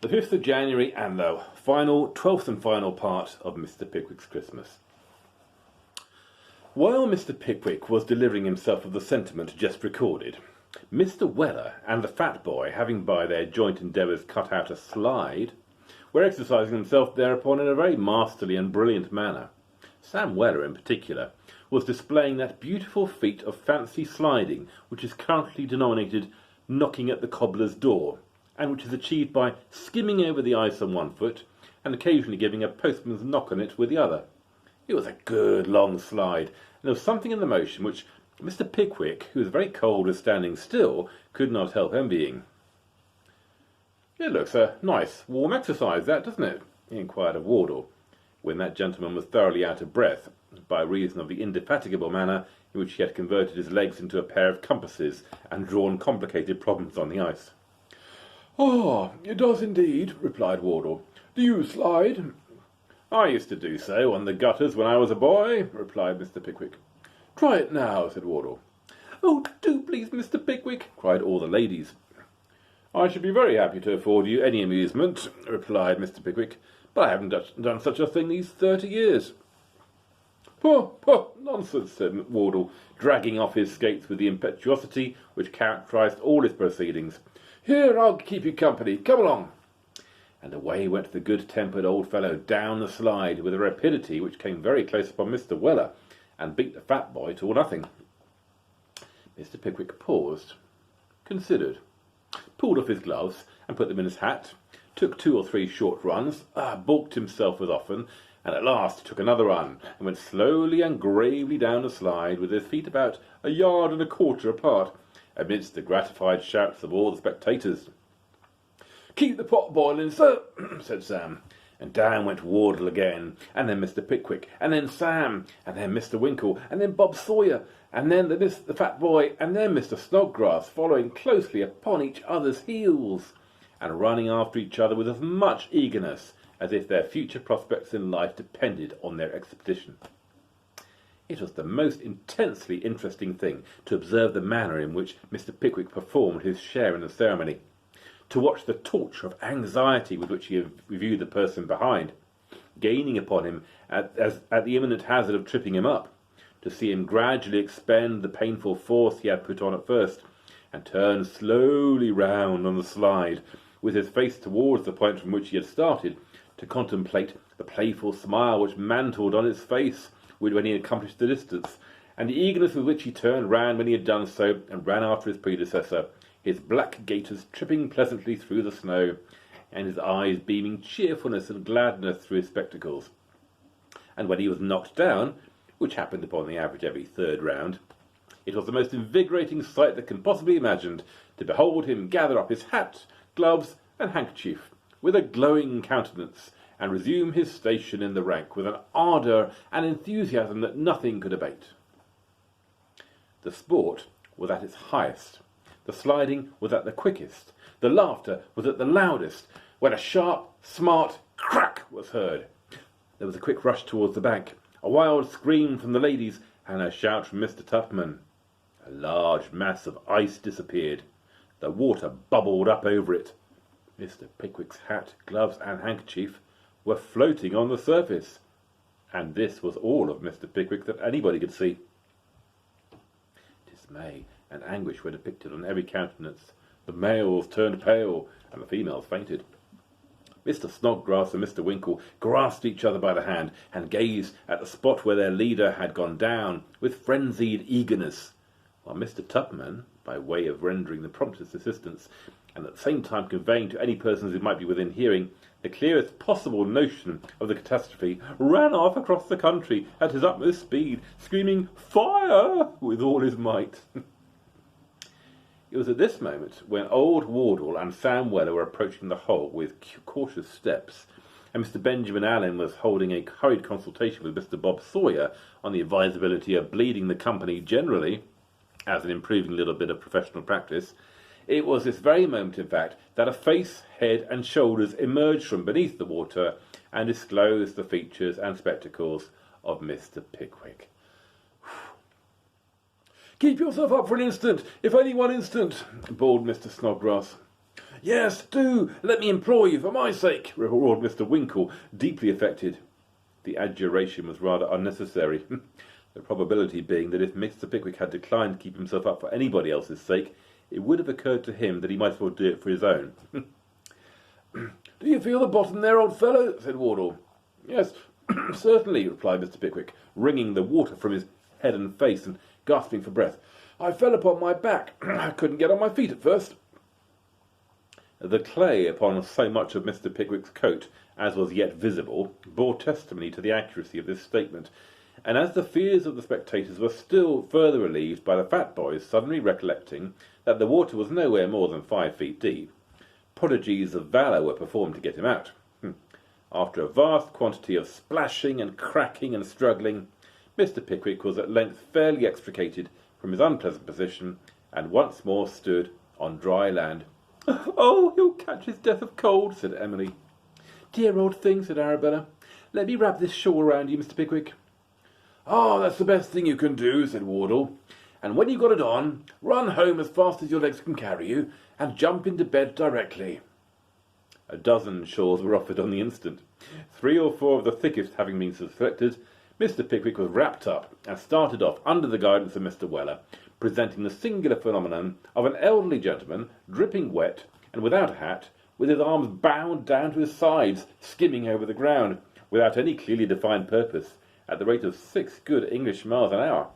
The 5th of January and the 12th and final part of Mr. Pickwick's Christmas. While Mr. Pickwick was delivering himself of the sentiment just recorded, Mr. Weller and the fat boy, having by their joint endeavours cut out a slide, were exercising themselves thereupon in a very masterly and brilliant manner. Sam Weller, in particular, was displaying that beautiful feat of fancy sliding which is currently denominated knocking at the cobbler's door, and which is achieved by skimming over the ice on one foot and occasionally giving a postman's knock on it with the other. It was a good long slide, and there was something in the motion which Mr. Pickwick, who was very cold with standing still, could not help envying. "It looks a nice warm exercise, that, doesn't it?" he inquired of Wardle, when that gentleman was thoroughly out of breath, by reason of the indefatigable manner in which he had converted his legs into a pair of compasses and drawn complicated problems on the ice. "Ah, it does indeed," replied Wardle. "Do you slide?" "I used to do so on the gutters when I was a boy," replied Mr. Pickwick. "Try it now," said Wardle. "Oh, do please, Mr. Pickwick," cried all the ladies. "I should be very happy to afford you any amusement," replied Mr. Pickwick, "but I haven't done such a thing these 30 years. "Pooh, pooh, nonsense," said Wardle, dragging off his skates with the impetuosity which characterised all his proceedings. "Here, I'll keep you company. Come along." And away went the good-tempered old fellow down the slide with a rapidity which came very close upon Mr. Weller, and beat the fat boy to nothing. Mr. Pickwick paused, considered, pulled off his gloves and put them in his hat, took 2 or 3 short runs, balked himself as often, and at last took another run, and went slowly and gravely down the slide with his feet about 1.25 yards apart, amidst the gratified shouts of all the spectators. "Keep the pot boiling, sir," said Sam. And down went Wardle again, and then Mr. Pickwick, and then Sam, and then Mr. Winkle, and then Bob Sawyer, and then the fat boy, and then Mr. Snodgrass, following closely upon each other's heels, and running after each other with as much eagerness as if their future prospects in life depended on their expedition. It was the most intensely interesting thing to observe the manner in which Mr. Pickwick performed his share in the ceremony, to watch the torture of anxiety with which he reviewed the person behind, gaining upon him at the imminent hazard of tripping him up, to see him gradually expend the painful force he had put on at first, and turn slowly round on the slide, with his face towards the point from which he had started, to contemplate the playful smile which mantled on his face when he had accomplished the distance, and the eagerness with which he turned round when he had done so, and ran after his predecessor, his black gaiters tripping pleasantly through the snow, and his eyes beaming cheerfulness and gladness through his spectacles. And when he was knocked down, which happened upon the average every 3rd round, it was the most invigorating sight that can possibly be imagined, to behold him gather up his hat, gloves, and handkerchief, with a glowing countenance, and resume his station in the rank with an ardour and enthusiasm that nothing could abate. The sport was at its highest, the sliding was at the quickest, the laughter was at the loudest, when a sharp, smart crack was heard. There was a quick rush towards the bank, a wild scream from the ladies, and a shout from Mr. Tupman. A large mass of ice disappeared. The water bubbled up over it. Mr. Pickwick's hat, gloves, and handkerchief were floating on the surface, and this was all of Mr. Pickwick that anybody could see. Dismay and anguish were depicted on every countenance. The males turned pale, and the females fainted. Mr. Snodgrass and Mr. Winkle grasped each other by the hand, and gazed at the spot where their leader had gone down with frenzied eagerness, while Mr. Tupman, by way of rendering the promptest assistance, and at the same time conveying to any persons who might be within hearing the clearest possible notion of the catastrophe, ran off across the country at his utmost speed, screaming "Fire!" with all his might. It was at this moment, when old Wardle and Sam Weller were approaching the hole with cautious steps, and Mr. Benjamin Allen was holding a hurried consultation with Mr. Bob Sawyer on the advisability of bleeding the company generally, as an improving little bit of professional practice. It was this very moment, in fact, that a face, head, and shoulders emerged from beneath the water and disclosed the features and spectacles of Mr. Pickwick. "Keep yourself up for an instant, if only 1 instant," bawled Mr. Snodgrass. "Yes, do! Let me implore you, for my sake!" roared Mr. Winkle, deeply affected. The adjuration was rather unnecessary, the probability being that if Mr. Pickwick had declined to keep himself up for anybody else's sake, it would have occurred to him that he might as well do it for his own. "Do you feel the bottom there, old fellow?" said Wardle. "Yes, certainly," replied Mr. Pickwick, wringing the water from his head and face and gasping for breath. "I fell upon my back. I couldn't get on my feet at first." The clay upon so much of Mr. Pickwick's coat as was yet visible bore testimony to the accuracy of this statement, and as the fears of the spectators were still further relieved by the fat boys suddenly recollecting that the water was nowhere more than 5 feet deep, prodigies of valour were performed to get him out. After a vast quantity of splashing and cracking and struggling, Mr. Pickwick was at length fairly extricated from his unpleasant position, and once more stood on dry land. "Oh, he'll catch his death of cold," said Emily. "Dear old thing," said Arabella. "Let me wrap this shawl round you, Mr. Pickwick." "Oh, that's the best thing you can do," said Wardle. "And when you've got it on, run home as fast as your legs can carry you, and jump into bed directly." A dozen shawls were offered on the instant. 3 or 4 of the thickest having been selected, Mr. Pickwick was wrapped up and started off under the guidance of Mr. Weller, presenting the singular phenomenon of an elderly gentleman, dripping wet and without a hat, with his arms bound down to his sides, skimming over the ground, without any clearly defined purpose, at the rate of 6 good English miles an hour.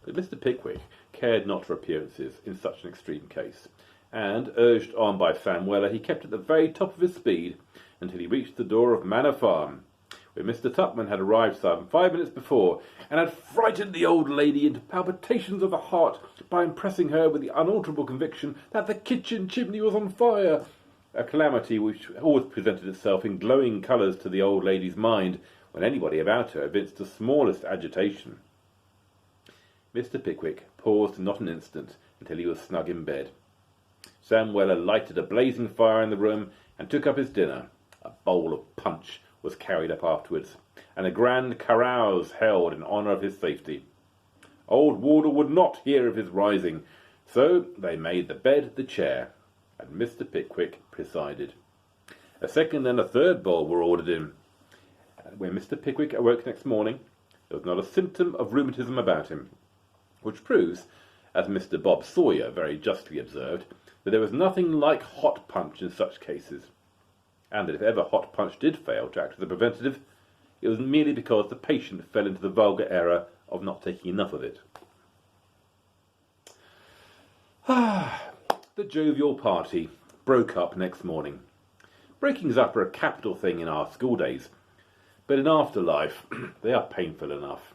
But Mr. Pickwick cared not for appearances in such an extreme case, and, urged on by Sam Weller, he kept at the very top of his speed until he reached the door of Manor Farm, where Mr. Tupman had arrived some 5 minutes before, and had frightened the old lady into palpitations of the heart by impressing her with the unalterable conviction that the kitchen chimney was on fire, a calamity which always presented itself in glowing colours to the old lady's mind when anybody about her evinced the smallest agitation. Mr. Pickwick paused not an instant until he was snug in bed. Sam Weller lighted a blazing fire in the room and took up his dinner. A bowl of punch was carried up afterwards, and a grand carouse held in honour of his safety. Old Wardle would not hear of his rising, so they made the bed the chair, and Mr. Pickwick presided. A second and a third bowl were ordered in. When Mr. Pickwick awoke next morning, there was not a symptom of rheumatism about him, which proves, as Mr. Bob Sawyer very justly observed, that there was nothing like hot punch in such cases, and that if ever hot punch did fail to act as a preventative, it was merely because the patient fell into the vulgar error of not taking enough of it. The jovial party broke up next morning. Breakings up are a capital thing in our school days, but in afterlife they are painful enough.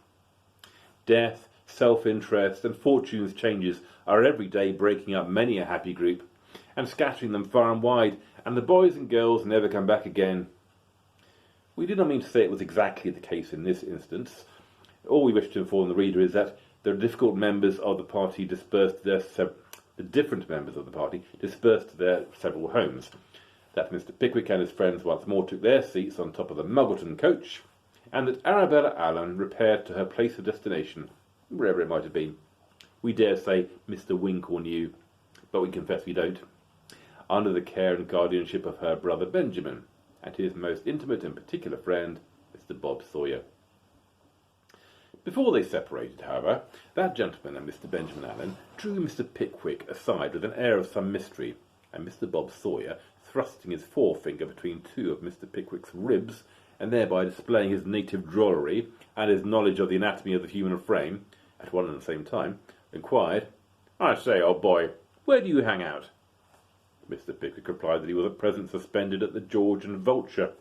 Death, self-interest, and fortune's changes are every day breaking up many a happy group, and scattering them far and wide, and the boys and girls never come back again. We do not mean to say it was exactly the case in this instance. All we wish to inform the reader is that the difficult members of the party dispersed to their several homes, that Mr. Pickwick and his friends once more took their seats on top of the Muggleton coach, and that Arabella Allen repaired to her place of destination, wherever it might have been. We dare say Mr. Winkle knew, but we confess we don't, under the care and guardianship of her brother Benjamin, and his most intimate and particular friend, Mr. Bob Sawyer. Before they separated, however, that gentleman and Mr. Benjamin Allen drew Mr. Pickwick aside with an air of some mystery, and Mr. Bob Sawyer, thrusting his forefinger between 2 of Mr. Pickwick's ribs, and thereby displaying his native drollery and his knowledge of the anatomy of the human frame, at one and the same time, inquired, "I say, old boy, where do you hang out?" Mr. Pickwick replied that he was at present suspended at the George and Vulture.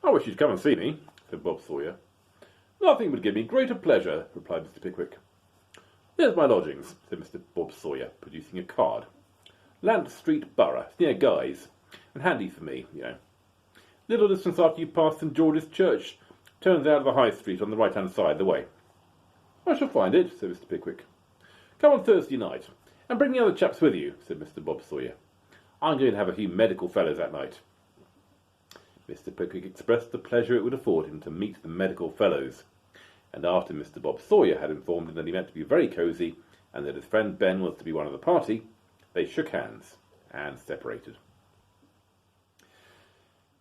"I wish you'd come and see me," said Bob Sawyer. "Nothing would give me greater pleasure," replied Mr. Pickwick. "There's my lodgings," said Mr. Bob Sawyer, producing a card. "Lant Street Borough, near Guy's, and handy for me, you know. Little distance after you pass St. George's Church, turns out of the High Street on the right-hand side of the way." "I shall find it," said Mr. Pickwick. "Come on Thursday night, and bring the other chaps with you," said Mr. Bob Sawyer. "I'm going to have a few medical fellows that night." Mr. Pickwick expressed the pleasure it would afford him to meet the medical fellows, and after Mr. Bob Sawyer had informed him that he meant to be very cosy, and that his friend Ben was to be one of the party, they shook hands, and separated.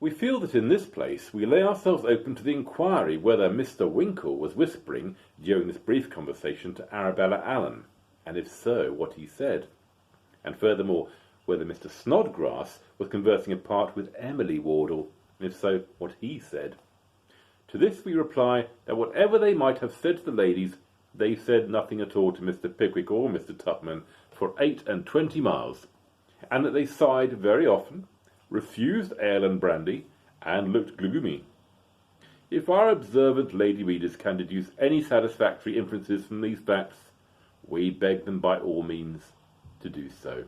We feel that in this place we lay ourselves open to the inquiry whether Mr. Winkle was whispering during this brief conversation to Arabella Allen, and if so, what he said, and furthermore, whether Mr. Snodgrass was conversing apart with Emily Wardle, and if so, what he said. To this we reply that whatever they might have said to the ladies, they said nothing at all to Mr. Pickwick or Mr. Tupman for 28 miles, and that they sighed very often, refused ale and brandy, and looked gloomy. If our observant lady readers can deduce any satisfactory inferences from these facts, we beg them by all means to do so.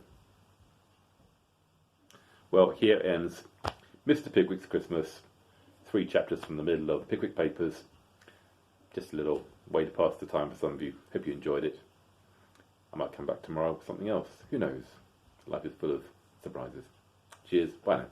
Well, here ends Mr. Pickwick's Christmas, 3 chapters from the middle of the Pickwick Papers. Just a little way to pass the time for some of you. Hope you enjoyed it. I might come back tomorrow with something else. Who knows? Life is full of surprises. Cheers. Bye now.